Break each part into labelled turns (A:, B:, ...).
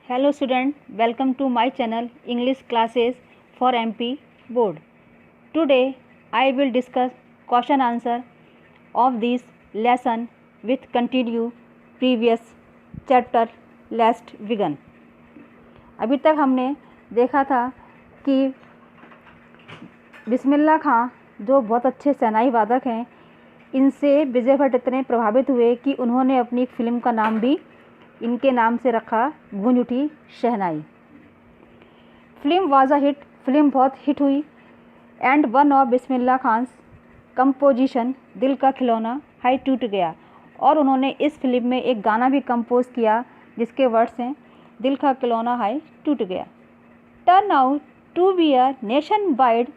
A: Hello student, welcome to my channel English classes for MP board. Today I will discuss question answer of this lesson with continue previous chapter. Let's begin. अभी तक हमने देखा था कि बिस्मिल्लाह खां जो बहुत अच्छे शहनाई वादक हैं, इनसे विजय भट्ट इतने प्रभावित हुए कि उन्होंने अपनी एक फिल्म का नाम भी इनके नाम से रखा, गूंज उठी शहनाई। Film was a hit, film बहुत हिट हुई। And one of Bismillah Khan's composition Dil Ka खिलौना हाई टूट गया, और उन्होंने इस फिल्म में एक गाना भी कंपोज किया जिसके वर्ड्स हैं दिल का खिलौना हाई टूट गया। Turn out to be a nationwide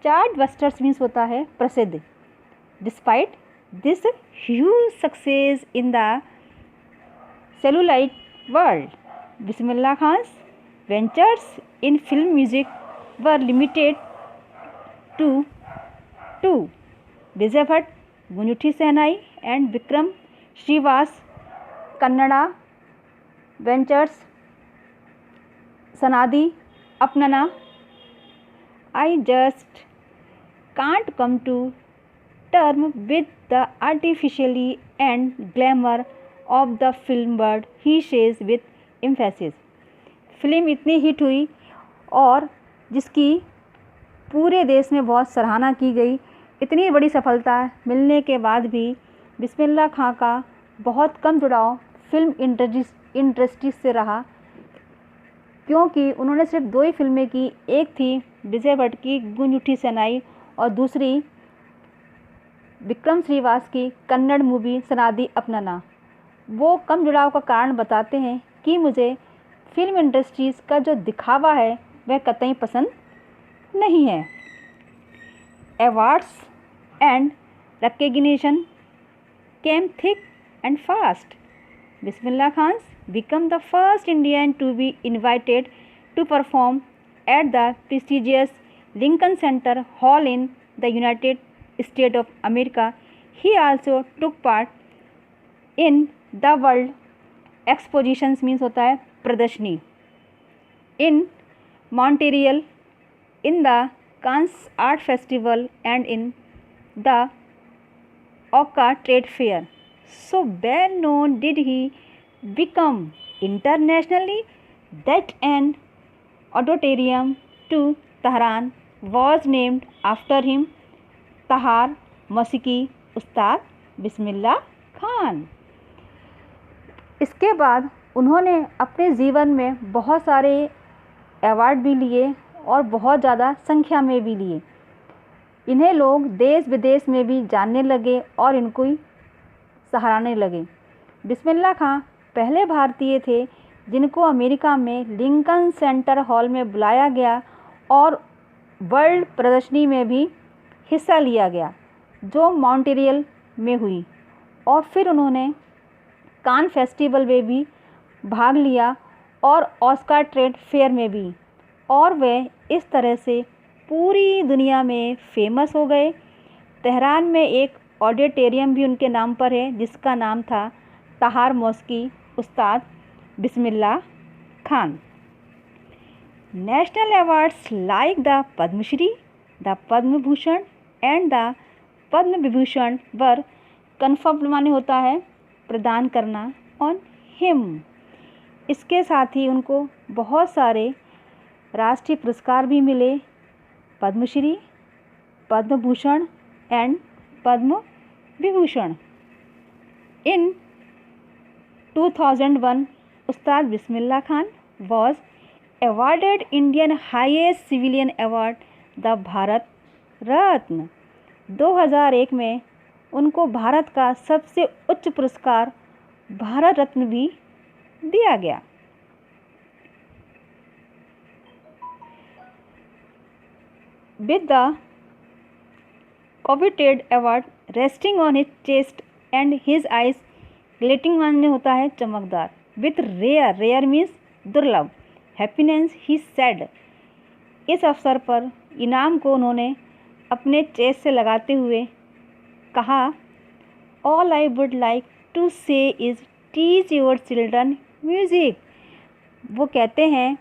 A: chart busters means होता है प्रसिद्ध। Despite this huge success in the celluloid world, Bismillah Khan's ventures in film music were limited to two: Vijay Bhatt, गूंज उठी शहनाई, and Vikram Srivas, Kannada ventures, Sanadi Apnana. I just can't come to term with the artificially and glamour of the film world, he says with emphasis. Film इतनी hit हुई और जिसकी पूरे देश में बहुत सराहना की गई। इतनी बड़ी सफलता मिलने के बाद भी बिस्मिल्लाह खां का बहुत कम जुड़ाव फिल्म इंडस्ट्री से रहा, क्योंकि उन्होंने सिर्फ दो ही फिल्में की। एक थी विजय भट्ट की गूंज उठी शहनाई और दूसरी विक्रम श्रीवास की कन्नड़ मूवी सनादी अपनाना। वो कम जुड़ाव का कारण बताते हैं कि मुझे फिल्म इंडस्ट्रीज़ का जो दिखावा है वह कतई पसंद नहीं है। Awards and recognition came thick and fast. Bismillah Khan's become the first Indian to be invited to perform at the prestigious Lincoln center hall in the United State of America. He also took part in the world expositions means होता है प्रदर्शनी in Montreal, in the Cannes art festival and in the Osaka trade fair. So well known did he become internationally that an auditorium to Tehran was named after him, तहार मौसीकी उस्ताद बिस्मिल्लाह खान। इसके बाद उन्होंने अपने जीवन में बहुत सारे अवार्ड भी लिए और बहुत ज़्यादा संख्या में भी लिए। इन्हें लोग देश विदेश में भी जानने लगे और इनको ही सराहने लगे। बिस्मिल्लाह खां पहले भारतीय थे जिनको अमेरिका में लिंकन सेंटर हॉल में बुलाया गया और वर्ल्ड प्रदर्शनी में भी हिस्सा लिया गया जो मॉन्ट्रियल में हुई, और फिर उन्होंने कान फेस्टिवल में भी भाग लिया और ऑस्कर ट्रेड फेयर में भी, और वे इस तरह से पूरी दुनिया में फेमस हो गए। तेहरान में एक ऑडिटोरियम भी उनके नाम पर है जिसका नाम था तहार मौसीकी Ustad Bismillah Khan. National awards like the Padma Shri, the Padma Bhushan and the Padma Vibhushan were confirmed माने होता है प्रदान करना ऑन हिम। इसके साथ ही उनको बहुत सारे राष्ट्रीय पुरस्कार भी मिले, Padma Shri, Padma Bhushan and Padma Vibhushan. In 2001 Ustad Bismillah Khan was awarded Indian highest civilian award the Bharat Ratna. 2001 में उनको भारत का सबसे उच्च पुरस्कार भारत रत्न भी दिया गया। With the coveted award resting on his chest and his eyes glittering माने होता है चमकदार। With rare means दुर्लभ happiness he said। इस अवसर पर इनाम को उन्होंने अपने चेस्ट से लगाते हुए कहा, all I would like to say is teach your children music. वो कहते हैं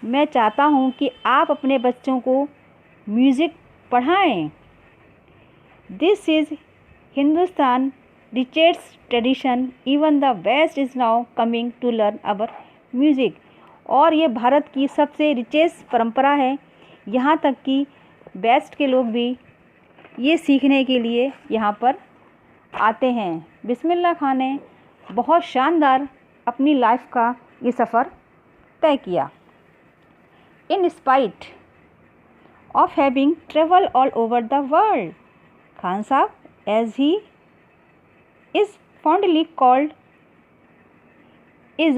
A: मैं चाहता हूँ कि आप अपने बच्चों को म्यूज़िक पढ़ाएं। This is Hindustan richest tradition, even the West is now coming to learn our music। और ये भारत की सबसे रिचेस्ट परंपरा है, यहाँ तक कि वेस्ट के लोग भी ये सीखने के लिए यहाँ पर आते हैं। बिस्मिल्लाह खां ने बहुत शानदार अपनी लाइफ का ये सफ़र तय किया। In spite of having travel all over the world, Khan Sahab as he is fondly called is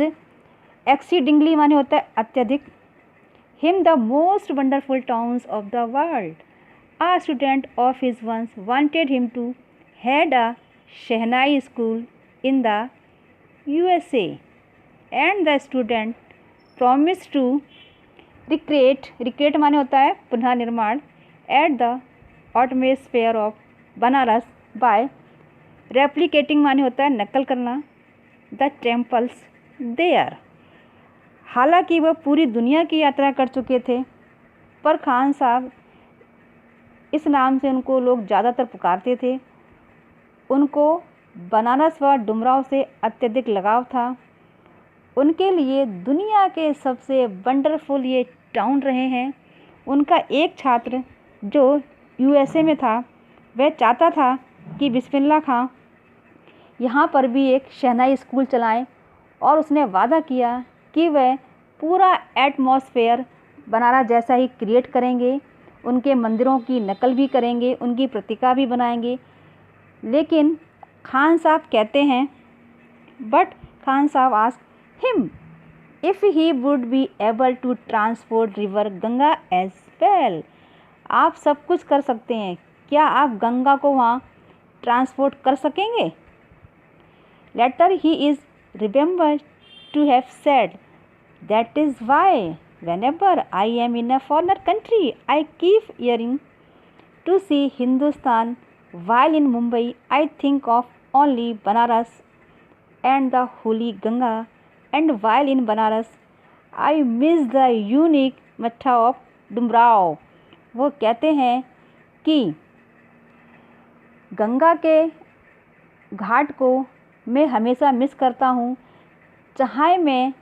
A: exceedingly माने होता है अत्यधिक, him the most wonderful towns of the world। A student of his once wanted him to head a Shehnai school in the USA, and the student promised to recreate माने होता है पुनः निर्माण at the atmosphere of Banaras by replicating माने होता है नकल करना द टेम्पल्स देयर। हालांकि वह पूरी दुनिया की यात्रा कर चुके थे, पर खान साहब इस नाम से उनको लोग ज़्यादातर पुकारते थे। उनको बनारस व डुमराव से अत्यधिक लगाव था। उनके लिए दुनिया के सबसे वंडरफुल ये टाउन रहे हैं। उनका एक छात्र जो यूएसए में था, वह चाहता था कि बिस्मिल्लाह खां यहाँ पर भी एक शहनाई स्कूल चलाएं, और उसने वादा किया कि वह पूरा एटमॉस्फेयर बनारस जैसा ही क्रिएट करेंगे, उनके मंदिरों की नकल भी करेंगे, उनकी प्रतिका भी बनाएंगे। लेकिन खान साहब कहते हैं, but Khan sahab asked him if he would be able to transport river Ganga as well. आप सब कुछ कर सकते हैं, क्या आप गंगा को वहाँ ट्रांसपोर्ट कर सकेंगे? Later he is remembered to have said, that is why whenever I am in a foreign country, I keep hearing to see Hindustan, while in Mumbai I think of only Banaras and the holy Ganga, and while in Banaras I miss the unique matha of Dumraon. वो कहते हैं कि गंगा के घाट को मैं हमेशा miss करता हूँ। चाहे मैं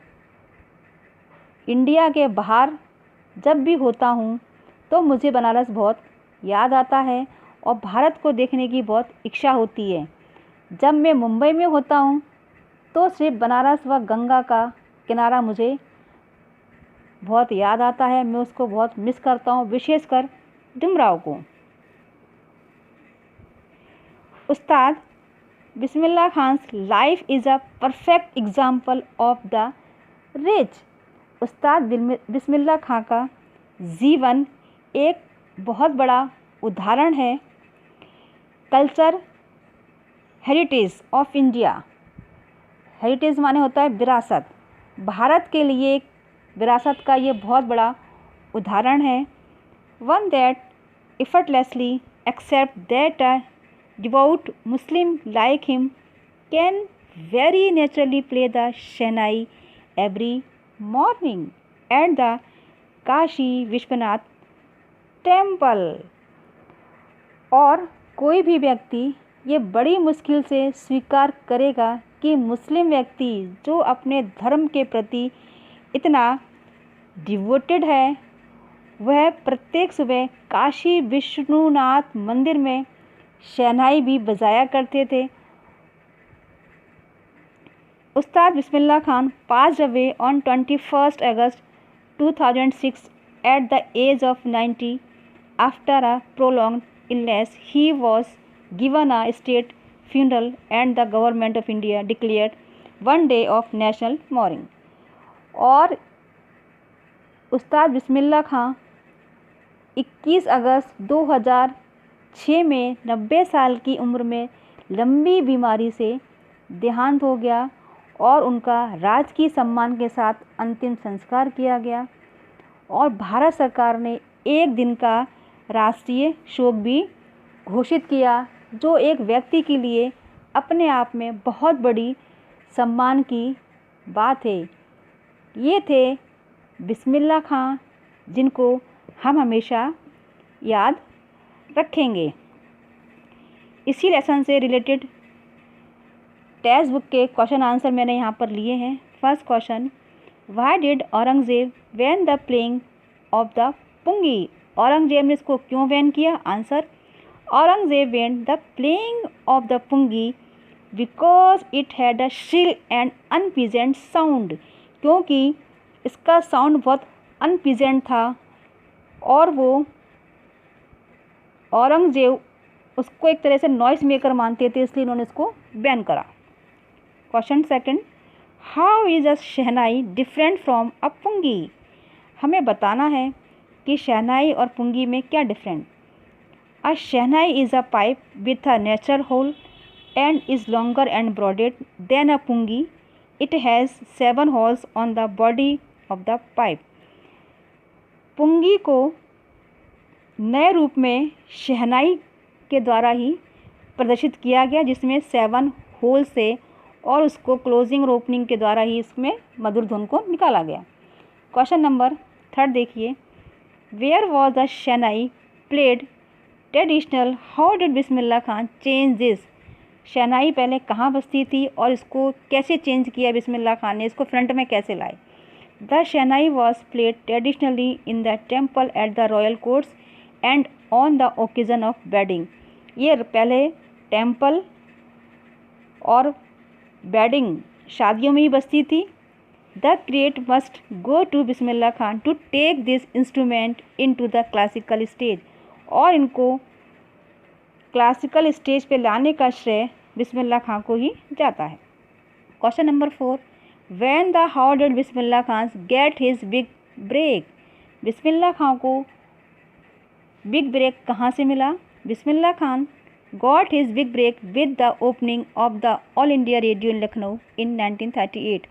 A: इंडिया के बाहर जब भी होता हूँ तो मुझे बनारस बहुत याद आता है और भारत को देखने की बहुत इच्छा होती है। जब मैं मुंबई में होता हूँ तो सिर्फ बनारस व गंगा का किनारा मुझे बहुत याद आता है, मैं उसको बहुत मिस करता हूँ, विशेषकर डुमराव को। Ustad Bismillah Khan life is a perfect example of the rich. Ustad Bismillah खां का जीवन एक बहुत बड़ा उदाहरण है culture heritage of India. Heritage माने होता है विरासत। भारत के लिए एक विरासत का ये बहुत बड़ा उदाहरण है। One that effortlessly accept that a devout Muslim like him can very naturally play the Shehnai every morning at the Kashi Vishwanath temple। और कोई भी व्यक्ति ये बड़ी मुश्किल से स्वीकार करेगा कि मुस्लिम व्यक्ति जो अपने धर्म के प्रति इतना डिवोटेड है, वह प्रत्येक सुबह काशी विश्वनाथ मंदिर में शहनाई भी बजाया करते थे। उस्ताद Bismillah Khan passed away on 21st August 2006 at the age of 90 after a prolonged illness। He was given a state funeral and the government of India declared one day of national mourning। और उस्ताद बिस्मिल्लाह खां 21 अगस्त 2006 में 90 साल की उम्र में लंबी बीमारी से देहांत हो गया और उनका राजकीय सम्मान के साथ अंतिम संस्कार किया गया। और भारत सरकार ने एक दिन का राष्ट्रीय शोक भी घोषित किया, जो एक व्यक्ति के लिए अपने आप में बहुत बड़ी सम्मान की बात है। ये थे बिस्मिल्लाह खां, जिनको हम हमेशा याद रखेंगे। इसी लेसन से रिलेटेड टेक्स्ट बुक के क्वेश्चन आंसर मैंने यहाँ पर लिए हैं। First question, why did Aurangzeb ban the playing of the pungi? Aurangzeb ने इसको क्यों बैन किया? Answer, Aurangzeb ban the playing of the pungi because it had a shrill and unpleasant sound, क्योंकि इसका साउंड बहुत अनप्लीजेंट था और वो औरंगजेब उसको एक तरह से नॉइस मेकर मानते थे, इसलिए उन्होंने इसको बैन करा। Question second, how is a shehnai different from a pungi? हमें बताना है कि शहनाई और पुंगी में क्या different. A shehnai is a pipe with a natural hole and is longer and broader than a pungi. It has 7 holes on the body of the pipe. पुंगी को नए रूप में शहनाई के द्वारा ही प्रदर्शित किया गया, जिसमें 7 होल्स थे और उसको क्लोजिंग और ओपनिंग के द्वारा ही इसमें मधुर धुन को निकाला गया। क्वेश्चन नंबर थर्ड देखिए, where was the shehnai played traditional? How did Bismillah Khan change this? Shehnai पहले कहाँ बजती थी और इसको कैसे चेंज किया बिस्मिल्लाह खान ने, इसको फ्रंट में कैसे लाए? The shehnai was played traditionally in the temple at the royal courts and on the occasion of wedding. ये पहले टेम्पल और वेडिंग शादियों में ही बजती थी। The credit must go to Bismillah Khan to take this instrument into the classical stage, और इनको क्लासिकल स्टेज पे लाने का श्रेय बिस्मिल्लाह खां को ही जाता है। Question number 4, when the how did Bismillah Khan get his big break? Bismillah Khan को बिग ब्रेक कहाँ से मिला? Bismillah Khan got his big break with the opening of the All India Radio in Lucknow in 1938,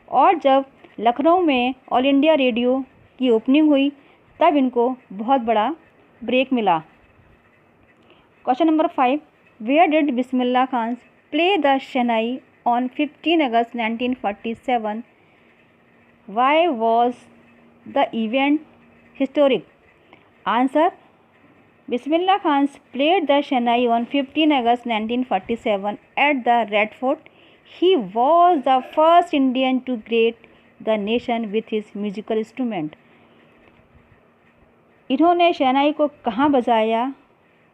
A: और जब लखनऊ में ऑल इंडिया रेडियो की ओपनिंग हुई तब इनको बहुत बड़ा ब्रेक मिला। Question number 5, where did Bismillah Khan play the shehnai on 15 August 1947? Why was the event historic? Answer, Bismillah Khan played the shehnai on 15 August 1947 at the Red Fort. He was the first Indian to greet the nation with his musical instrument. इन्होंने शहनाई को कहाँ बजाया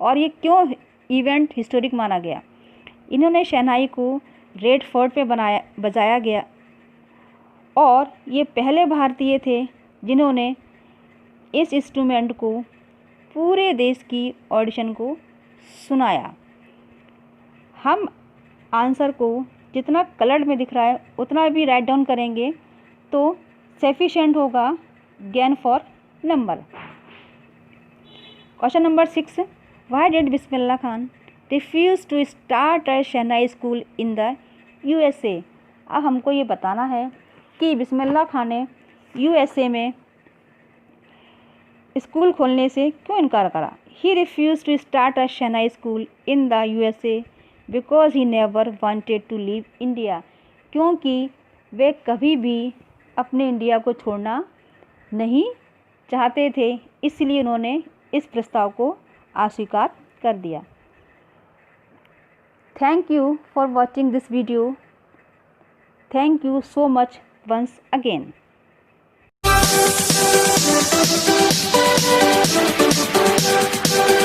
A: और ये क्यों event historic माना गया? इन्होंने शहनाई को रेड फोर्ट पे बजाया गया और ये पहले भारतीय थे जिन्होंने इस इंस्ट्रूमेंट को पूरे देश की ऑडिशन को सुनाया। हम आंसर को जितना कलर्ड में दिख रहा है उतना भी राइट डाउन करेंगे तो सफिशिएंट होगा gain for number. Question number 6, why did Bismillah Khan refuse to start a shehnai school in the USA? अब हमको ये बताना है कि बिस्मिल्लाह खान ने USA में स्कूल खोलने से क्यों इनकार करा। He refuse to start a shehnai school in the USA because he never wanted to leave India, क्योंकि वे कभी भी अपने इंडिया को छोड़ना नहीं चाहते थे, इसलिए उन्होंने इस प्रस्ताव को अस्वीकार कर दिया। Thank you for watching this video. Thank you so much once again.